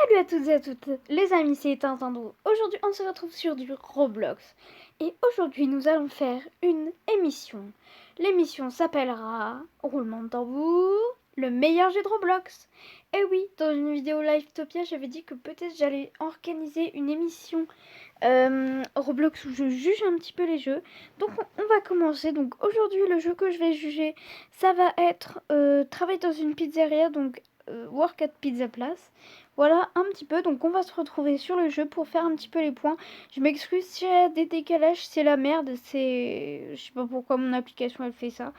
Salut à toutes et à toutes, les amis, c'est Tintindou. Aujourd'hui, on se retrouve sur du Roblox. Et aujourd'hui, nous allons faire une émission. L'émission s'appellera Roulement de tambour, le meilleur jeu de Roblox. Et oui, dans une vidéo Livetopia, j'avais dit que peut-être j'allais organiser une émission Roblox où je juge un petit peu les jeux. Donc on va commencer. Donc aujourd'hui, le jeu que je vais juger, ça va être travailler dans une pizzeria, donc work at Pizza Place. Voilà un petit peu, donc on va se retrouver sur le jeu pour faire un petit peu les points. Je m'excuse s'il y a des décalages, c'est la merde, je sais pas pourquoi mon application elle fait ça.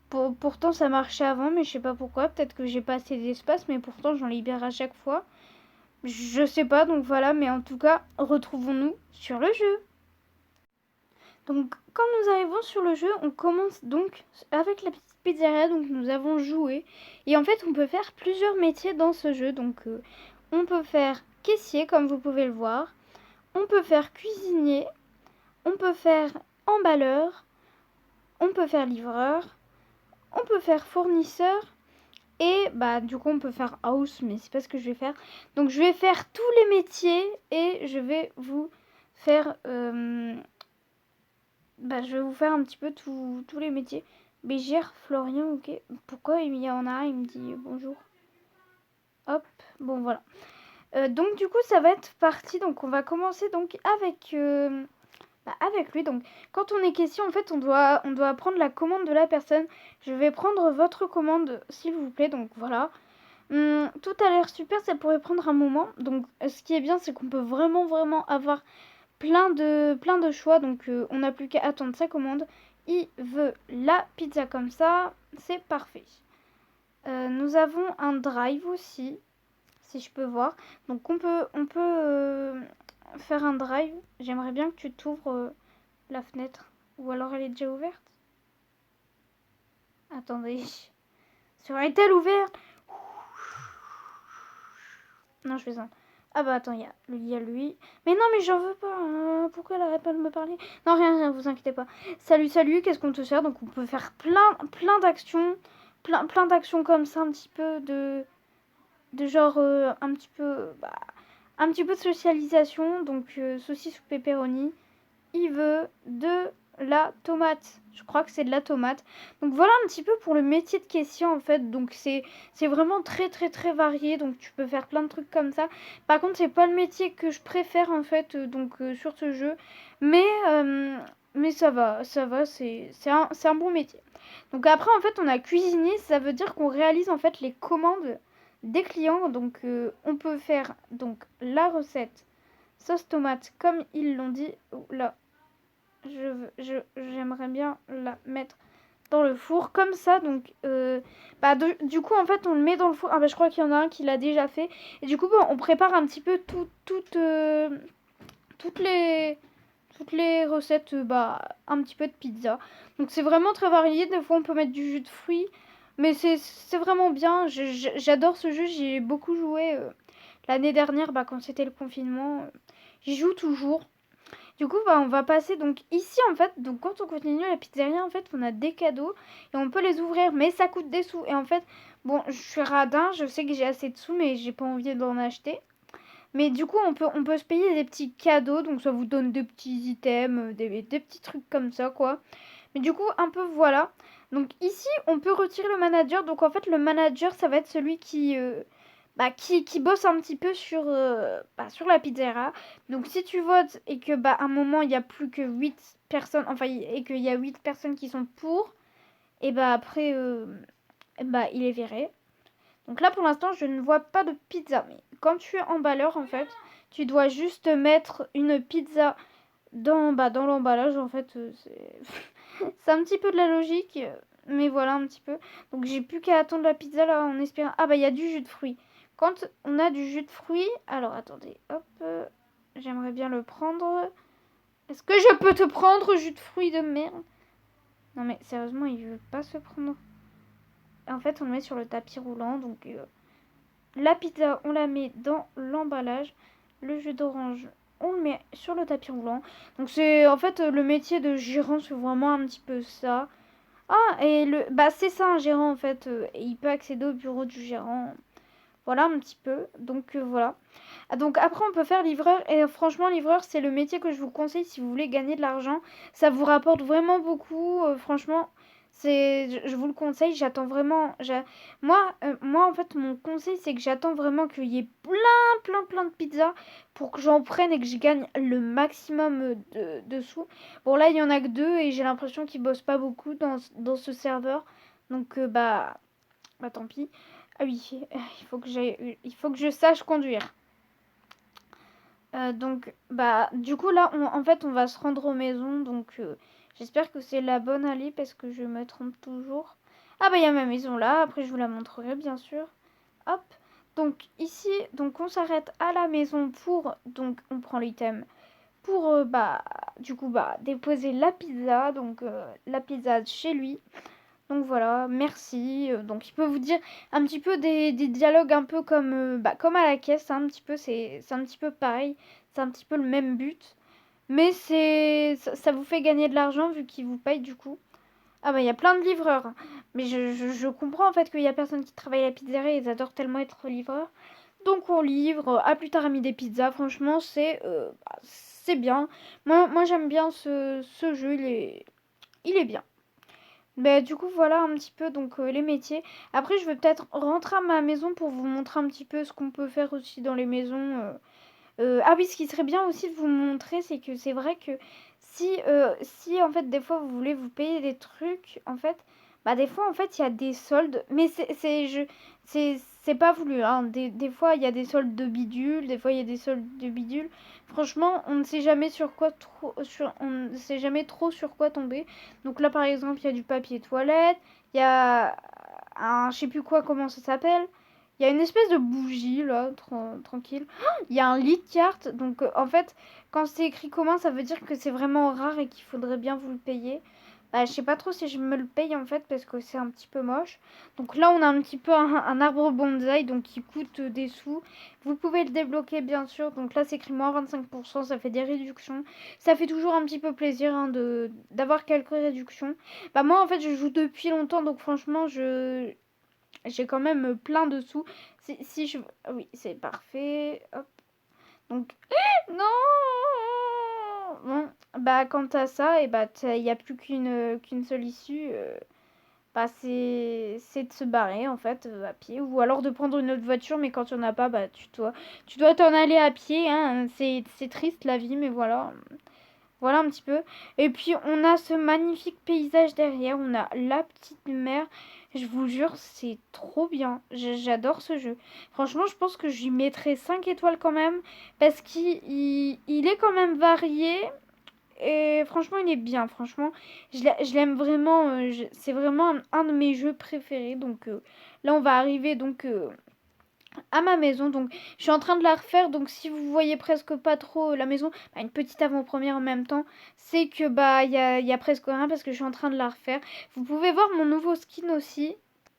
Pourtant ça marchait avant, mais je sais pas pourquoi, peut-être que j'ai pas assez d'espace, mais pourtant j'en libère à chaque fois. Je sais pas, donc voilà, mais en tout cas, retrouvons-nous sur le jeu. Donc quand nous arrivons sur le jeu, on commence donc avec la petite pizzeria, donc nous avons joué. Et en fait, on peut faire plusieurs métiers dans ce jeu, donc on peut faire caissier, comme vous pouvez le voir. On peut faire cuisinier. On peut faire emballeur. On peut faire livreur. On peut faire fournisseur. Et bah du coup on peut faire house, mais c'est pas ce que je vais faire. Donc je vais faire tous les métiers et je vais vous faire... je vais vous faire un petit peu tous les métiers. Bégère, Florian, ok. Pourquoi il y en a un, il me dit bonjour. Hop, bon voilà. Donc du coup ça va être parti, donc on va commencer donc avec lui. Donc quand on est caissier, en fait on doit prendre la commande de la personne. Je vais prendre votre commande s'il vous plaît, donc voilà. Tout a l'air super, ça pourrait prendre un moment. Donc ce qui est bien, c'est qu'on peut vraiment avoir plein de choix. Donc on n'a plus qu'à attendre sa commande. Il veut la pizza comme ça, c'est parfait. Nous avons un drive aussi, si je peux voir. Donc on peut faire un drive. J'aimerais bien que tu t'ouvres la fenêtre. Ou alors elle est déjà ouverte. Attendez. Serait-elle ouverte? Non, je fais ça. Ah bah attends, il y a lui. Mais non, mais j'en veux pas. Pourquoi elle arrête pas de me parler? Non, rien, vous inquiétez pas. Salut, qu'est-ce qu'on te sert? Donc on peut faire plein d'actions. Plein d'actions comme ça, un petit peu de genre, un petit peu de socialisation. Donc saucisse ou pepperoni. Il veut de la tomate. Je crois que c'est de la tomate. Donc voilà un petit peu pour le métier de caissier en fait. Donc c'est vraiment très varié. Donc tu peux faire plein de trucs comme ça. Par contre c'est pas le métier que je préfère en fait sur ce jeu. Mais ça va. C'est un bon métier. Donc après en fait on a cuisinier. Ça veut dire qu'on réalise en fait les commandes des clients. Donc on peut faire donc la recette sauce tomate comme ils l'ont dit. Là, j'aimerais bien la mettre dans le four comme ça. Donc du coup en fait on le met dans le four. Ah bah je crois qu'il y en a un qui l'a déjà fait. Et du coup on prépare un petit peu toutes les recettes un petit peu de pizza. Donc c'est vraiment très varié. Des fois on peut mettre du jus de fruits. Mais c'est vraiment bien. J'adore ce jeu. J'y ai beaucoup joué l'année dernière quand c'était le confinement. J'y joue toujours. Du coup, on va passer donc ici en fait. Donc quand on continue la pizzeria, en fait, on a des cadeaux et on peut les ouvrir, mais ça coûte des sous. Et en fait, bon, je suis radin, je sais que j'ai assez de sous, mais j'ai pas envie d'en acheter. Mais du coup, on peut se payer des petits cadeaux, donc ça vous donne des petits items, des petits trucs comme ça, quoi. Mais du coup, un peu voilà. Donc ici, on peut retirer le manager. Donc en fait, le manager, ça va être celui qui bosse un petit peu sur la pizzeria. Donc si tu votes et que à un moment il y a plus que 8 personnes, enfin et qu'il y a 8 personnes qui sont pour, et après il est viré. Donc là pour l'instant je ne vois pas de pizza. Mais quand tu es emballeur en fait, tu dois juste mettre une pizza dans l'emballage en fait. C'est un petit peu de la logique. Mais voilà un petit peu. Donc j'ai plus qu'à attendre la pizza là en espérant. Ah il y a du jus de fruits. Quand on a du jus de fruits, alors attendez, hop, j'aimerais bien le prendre. Est-ce que je peux te prendre jus de fruits de merde? Non mais sérieusement, il veut pas se prendre. En fait, on le met sur le tapis roulant, donc la pizza, on la met dans l'emballage. Le jus d'orange, on le met sur le tapis roulant. Donc c'est en fait le métier de gérant, c'est vraiment un petit peu ça. Ah, et c'est ça un gérant en fait. Il peut accéder au bureau du gérant. Voilà un petit peu. Donc voilà. Donc après on peut faire livreur et franchement livreur c'est le métier que je vous conseille si vous voulez gagner de l'argent. Ça vous rapporte vraiment beaucoup. Franchement je vous le conseille. J'attends vraiment. Moi en fait mon conseil c'est que j'attends vraiment qu'il y ait plein de pizzas pour que j'en prenne et que je gagne le maximum de sous. Bon là il y en a que deux et j'ai l'impression qu'ils bossent pas beaucoup dans ce serveur. Donc bah tant pis. Ah oui, il faut que je sache conduire. Donc, bah, du coup, là, en fait, on va se rendre aux maisons. Donc, j'espère que c'est la bonne allée parce que je me trompe toujours. Ah, bah, il y a ma maison là. Après, je vous la montrerai, bien sûr. Hop. Donc, ici, donc, on s'arrête à la maison pour. Donc, on prend l'item pour, bah, du coup, bah, déposer la pizza. Donc, la pizza chez lui. Donc voilà, merci. Donc il peut vous dire un petit peu des dialogues un peu comme, comme à la caisse, hein, un petit peu, c'est un petit peu pareil, c'est un petit peu le même but. Mais ça vous fait gagner de l'argent vu qu'il vous paye du coup. Ah bah il y a plein de livreurs, hein. Mais je comprends en fait qu'il y a personne qui travaille à la pizzeria, ils adorent tellement être livreurs. Donc on livre, à plus tard ami des pizzas, franchement c'est bien. Moi j'aime bien ce jeu, il est bien. Bah, du coup, voilà un petit peu donc les métiers. Après, je vais peut-être rentrer à ma maison pour vous montrer un petit peu ce qu'on peut faire aussi dans les maisons. Ah oui, ce qui serait bien aussi de vous montrer, c'est que c'est vrai que si en fait des fois vous voulez vous payer des trucs, en fait, bah des fois en fait il y a des soldes, mais c'est pas voulu, hein. Des fois il y a des soldes de bidule, des fois il y a des soldes de bidule. Franchement, on ne sait jamais on ne sait jamais trop sur quoi tomber. Donc là par exemple il y a du papier toilette, il y a un je sais plus quoi comment ça s'appelle. Il y a une espèce de bougie là, tranquille. Il y a un lead cart, donc en fait, quand c'est écrit commun, ça veut dire que c'est vraiment rare et qu'il faudrait bien vous le payer. Bah, je sais pas trop si je me le paye en fait parce que c'est un petit peu moche. Donc là, on a un petit peu un arbre bonsaï donc qui coûte des sous. Vous pouvez le débloquer bien sûr. Donc là, c'est écrit moins 25%, ça fait des réductions. Ça fait toujours un petit peu plaisir hein, d'avoir quelques réductions. Bah, moi en fait, je joue depuis longtemps donc franchement, j'ai quand même plein de sous. Si je... Oui, c'est parfait. Hop. Donc... Non. Bon, bah quant à ça, et bah il n'y a plus qu'une seule issue. Bah c'est de se barrer en fait à pied ou alors de prendre une autre voiture mais quand il n'y en a pas bah tu dois t'en aller à pied hein. C'est triste la vie mais voilà. Voilà un petit peu. Et puis on a ce magnifique paysage derrière. On a la petite mer. Je vous jure, c'est trop bien. J'adore ce jeu. Franchement, je pense que je lui mettrais 5 étoiles quand même. Parce qu'il est quand même varié. Et franchement, il est bien. Franchement, je l'aime vraiment. C'est vraiment un de mes jeux préférés. Donc là, on va arriver donc à ma maison. Donc, je suis en train de la refaire. Donc, si vous voyez presque pas trop la maison, bah, une petite avant-première en même temps, c'est que bah y a presque rien parce que je suis en train de la refaire. Vous pouvez voir mon nouveau skin aussi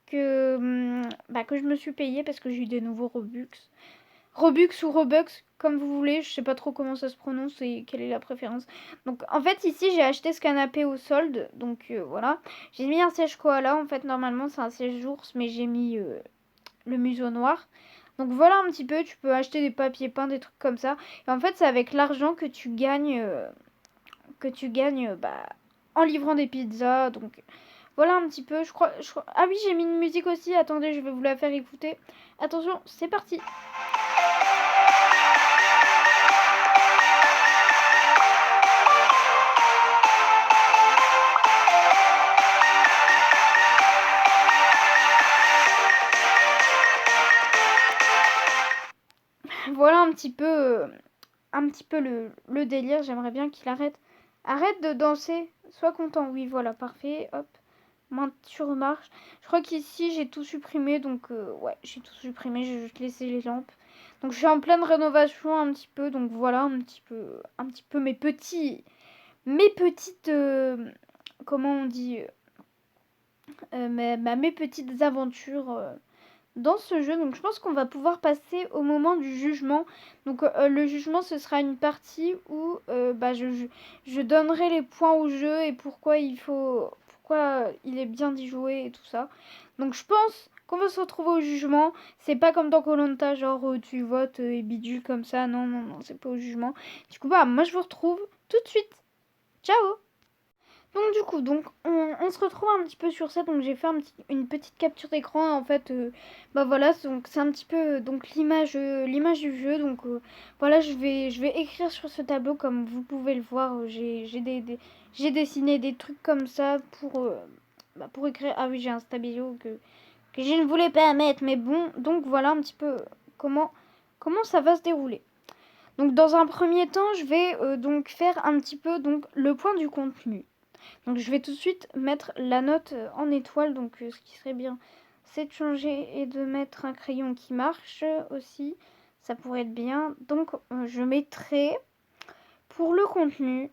que je me suis payé parce que j'ai eu des nouveaux Robux. Robux ou Robux, comme vous voulez. Je sais pas trop comment ça se prononce et quelle est la préférence. Donc, en fait, ici, j'ai acheté ce canapé au solde. Donc, voilà. J'ai mis un siège koala. En fait, normalement, c'est un siège ours, mais j'ai mis le museau noir. Donc voilà un petit peu, tu peux acheter des papiers peints, des trucs comme ça. Et en fait, c'est avec l'argent que tu gagnes bah, en livrant des pizzas. Donc voilà un petit peu, Ah oui, j'ai mis une musique aussi, attendez, je vais vous la faire écouter. Attention, c'est parti. Voilà un petit peu le délire. J'aimerais bien qu'il arrête. Arrête de danser. Sois content. Oui, voilà, parfait. Hop. Main sur marche. Je crois qu'ici, j'ai tout supprimé. Donc, ouais, j'ai tout supprimé. J'ai juste laissé les lampes. Donc, je suis en pleine rénovation un petit peu. Donc, voilà un petit peu mes petites, comment on dit, mes petites aventures dans ce jeu. Donc je pense qu'on va pouvoir passer au moment du jugement. Donc le jugement ce sera une partie où bah, je donnerai les points au jeu et pourquoi il est bien d'y jouer et tout ça. Donc je pense qu'on va se retrouver au jugement. C'est pas comme dans koh genre tu votes et bidule comme ça. Non, non, non, c'est pas au jugement. Du coup, bah, moi je vous retrouve tout de suite. Ciao! Donc du coup, on se retrouve un petit peu sur ça. Donc j'ai fait une petite capture d'écran. En fait, bah voilà, donc c'est un petit peu donc l'image du jeu. Donc voilà, je vais écrire sur ce tableau comme vous pouvez le voir. J'ai dessiné des trucs comme ça pour écrire. Ah oui, j'ai un stabilo que je ne voulais pas mettre, mais bon. Donc voilà un petit peu comment ça va se dérouler. Donc dans un premier temps, je vais donc faire un petit peu donc le point du contenu. Donc je vais tout de suite mettre la note en étoile. Donc ce qui serait bien, c'est de changer et de mettre un crayon qui marche aussi. Ça pourrait être bien. Donc je mettrai pour le contenu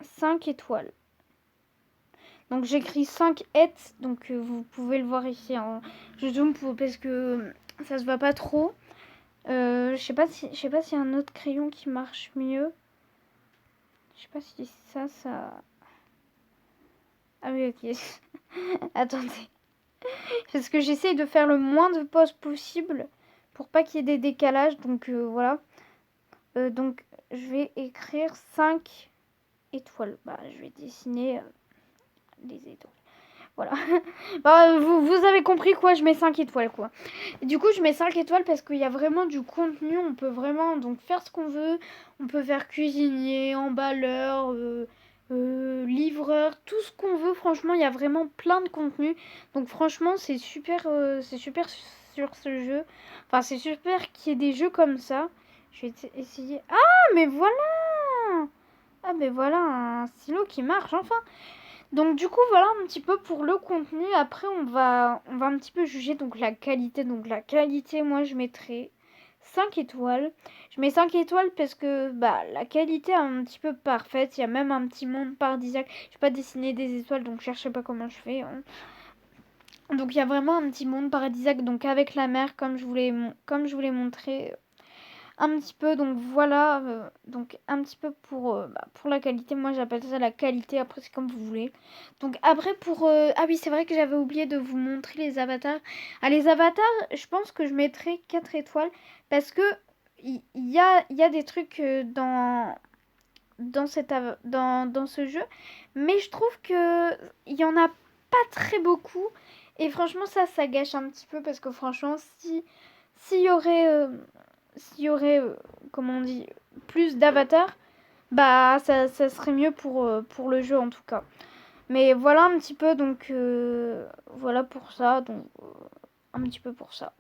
5 étoiles. Donc j'écris 5 hêtes. Donc vous pouvez le voir ici. Hein. Je zoome parce que ça se voit pas trop. Je sais pas s'il y a un autre crayon qui marche mieux. Je sais pas si ça... Ah oui, ok. Attendez. Parce que j'essaye de faire le moins de pauses possible pour pas qu'il y ait des décalages. Donc voilà. Donc je vais écrire 5 étoiles. Bah, je vais dessiner des étoiles. Voilà. Bah, vous avez compris quoi, je mets 5 étoiles quoi. Et du coup, je mets 5 étoiles parce qu'il y a vraiment du contenu. On peut vraiment donc faire ce qu'on veut. On peut faire cuisinier, emballeur, livreur, tout ce qu'on veut. Franchement, il y a vraiment plein de contenu. Donc franchement, c'est super sur ce jeu. Enfin, c'est super qu'il y ait des jeux comme ça. Je vais essayer. Ah, mais voilà! Ah, mais voilà un stylo qui marche enfin. Donc du coup voilà un petit peu pour le contenu. Après on va un petit peu juger donc la qualité. Donc la qualité, moi je mettrai 5 étoiles. Je mets 5 étoiles parce que bah la qualité est un petit peu parfaite. Il y a même un petit monde paradisiaque. Je vais pas dessiner des étoiles donc cherchez pas comment je fais. Hein. Donc il y a vraiment un petit monde paradisiaque donc avec la mer comme je voulais montrer un petit peu. Donc voilà, donc un petit peu pour la qualité. Moi j'appelle ça la qualité, après c'est comme vous voulez. Donc après ah oui, c'est vrai que j'avais oublié de vous montrer les avatars. Ah, les avatars, je pense que je mettrai 4 étoiles parce que il y a des trucs dans ce jeu, mais je trouve que il y en a pas très beaucoup et franchement ça gâche un petit peu parce que franchement s'il y aurait comment on dit, plus d'avatars, bah ça serait mieux pour le jeu en tout cas. Mais voilà un petit peu, donc voilà pour ça, donc un petit peu pour ça.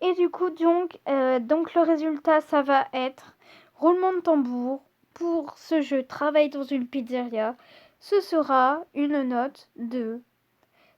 Et du coup donc le résultat ça va être roulement de tambour pour ce jeu Travail dans une pizzeria. Ce sera une note de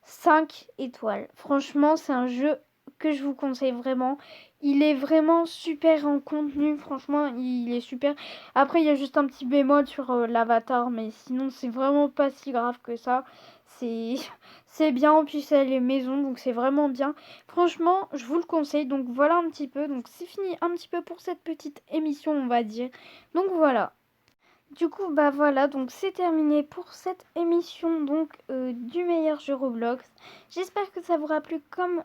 5 étoiles. Franchement, c'est un jeu que je vous conseille vraiment. Il est vraiment super en contenu. Franchement, il est super. Après, il y a juste un petit bémol sur l'avatar. Mais sinon, c'est vraiment pas si grave que ça. C'est bien. En plus, c'est les maisons. Donc, c'est vraiment bien. Franchement, je vous le conseille. Donc, voilà un petit peu. Donc, c'est fini un petit peu pour cette petite émission, on va dire. Donc, voilà. Du coup, bah voilà, donc c'est terminé pour cette émission donc du meilleur jeu Roblox. J'espère que ça vous aura plu comme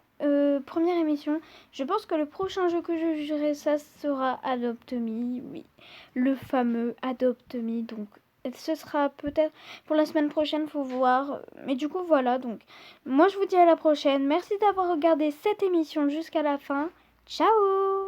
première émission. Je pense que le prochain jeu que je jugerai, ça sera Adopt Me, oui, le fameux Adopt Me. Donc ce sera peut-être pour la semaine prochaine, faut voir. Mais du coup, voilà, donc moi je vous dis à la prochaine. Merci d'avoir regardé cette émission jusqu'à la fin. Ciao!